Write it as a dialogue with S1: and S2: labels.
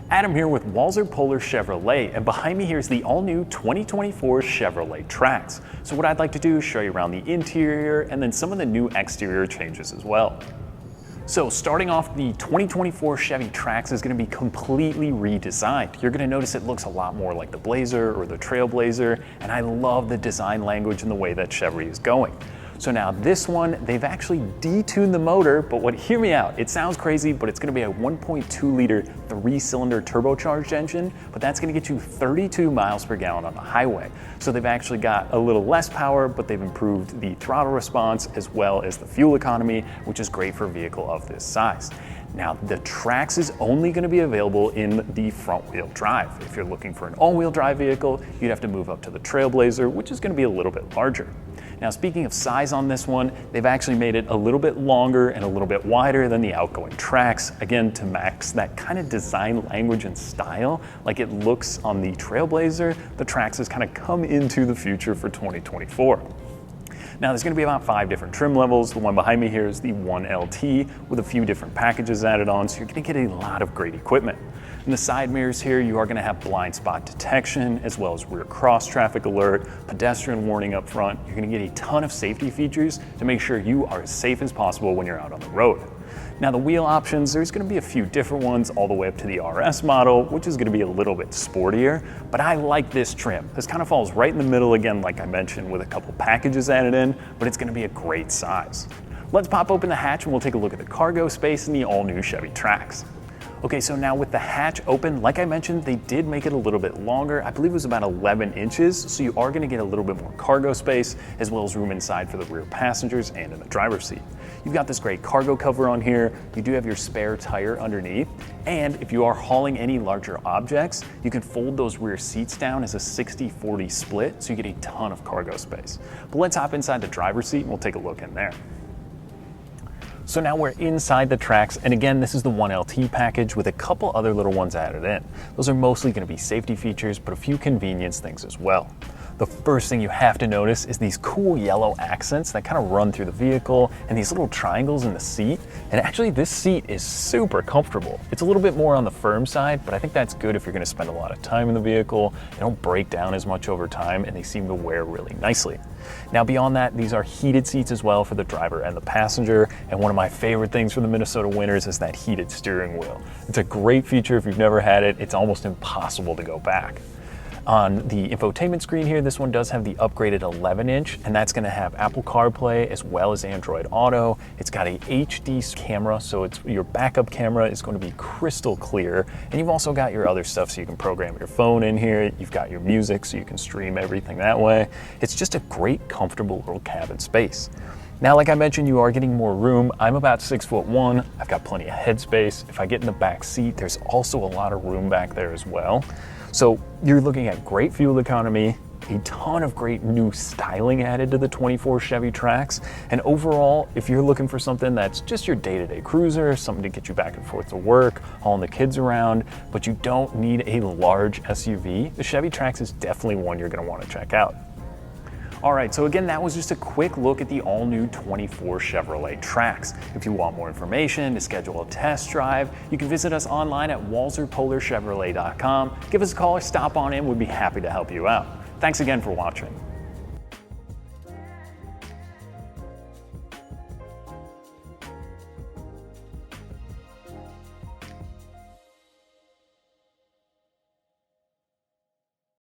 S1: Adam here with Walser Polar Chevrolet, and behind me here is the all-new 2024 Chevrolet Trax. So what I'd like to do is show you around the interior and then some of the new exterior changes as well. So starting off, the 2024 Chevy Trax is going to be completely redesigned. You're going to notice it looks a lot more like the Blazer or the Trailblazer, and I love the design language and the way that Chevy is going. So now this one, they've actually detuned the motor, but hear me out, it sounds crazy, but it's gonna be a 1.2 liter 3-cylinder turbocharged engine, but that's gonna get you 32 miles per gallon on the highway. So they've actually got a little less power, but they've improved the throttle response as well as the fuel economy, which is great for a vehicle of this size. Now, the Trax is only going to be available in the front-wheel drive. If you're looking for an all-wheel drive vehicle, you'd have to move up to the Trailblazer, which is going to be a little bit larger. Now, speaking of size on this one, they've actually made it a little bit longer and a little bit wider than the outgoing Trax, again, to match that kind of design language and style like it looks on the Trailblazer. The Trax has kind of come into the future for 2024. Now there's going to be about 5 different trim levels. The one behind me here is the 1LT with a few different packages added on, so you're going to get a lot of great equipment. In the side mirrors here, you are going to have blind spot detection as well as rear cross traffic alert, pedestrian warning up front. You're going to get a ton of safety features to make sure you are as safe as possible when you're out on the road. Now the wheel options, there's going to be a few different ones all the way up to the RS model, which is going to be a little bit sportier, but I like this trim. This kind of falls right in the middle again, like I mentioned, with a couple packages added in, but it's going to be a great size. Let's pop open the hatch and we'll take a look at the cargo space in the all-new Chevy Trax. Okay, so now with the hatch open, like I mentioned, they did make it a little bit longer. I believe it was about 11 inches, so you are going to get a little bit more cargo space as well as room inside for the rear passengers and in the driver's seat. You've got this great cargo cover on here. You do have your spare tire underneath, and if you are hauling any larger objects, you can fold those rear seats down as a 60-40 split, so you get a ton of cargo space. But let's hop inside the driver's seat and we'll take a look in there. So now we're inside the Trax, and again, this is the 1LT package with a couple other little ones added in. Those are mostly going to be safety features, but a few convenience things as well. The first thing you have to notice is these cool yellow accents that kind of run through the vehicle and these little triangles in the seat. And actually this seat is super comfortable. It's a little bit more on the firm side, but I think that's good if you're going to spend a lot of time in the vehicle. They don't break down as much over time and they seem to wear really nicely. Now beyond that, these are heated seats as well for the driver and the passenger. And one of my favorite things from the Minnesota winters is that heated steering wheel. It's a great feature if you've never had it. It's almost impossible to go back. On the infotainment screen here, this one does have the upgraded 11-inch, and that's going to have Apple CarPlay as well as Android Auto. It's got a HD camera, so your backup camera is going to be crystal clear. And you've also got your other stuff, so you can program your phone in here. You've got your music, so you can stream everything that way. It's just a great, comfortable little cabin space. Now, like I mentioned, you are getting more room. I'm about 6'1". I've got plenty of headspace. If I get in the back seat, there's also a lot of room back there as well. So you're looking at great fuel economy, a ton of great new styling added to the 24 Chevy Trax. And overall, if you're looking for something that's just your day-to-day cruiser, something to get you back and forth to work, hauling the kids around, but you don't need a large SUV, the Chevy Trax is definitely one you're going to want to check out. All right, so again, that was just a quick look at the all-new 24 Chevrolet Trax. If you want more information, to schedule a test drive, you can visit us online at walserpolarchevrolet.com. Give us a call or stop on in. We'd be happy to help you out. Thanks again for watching.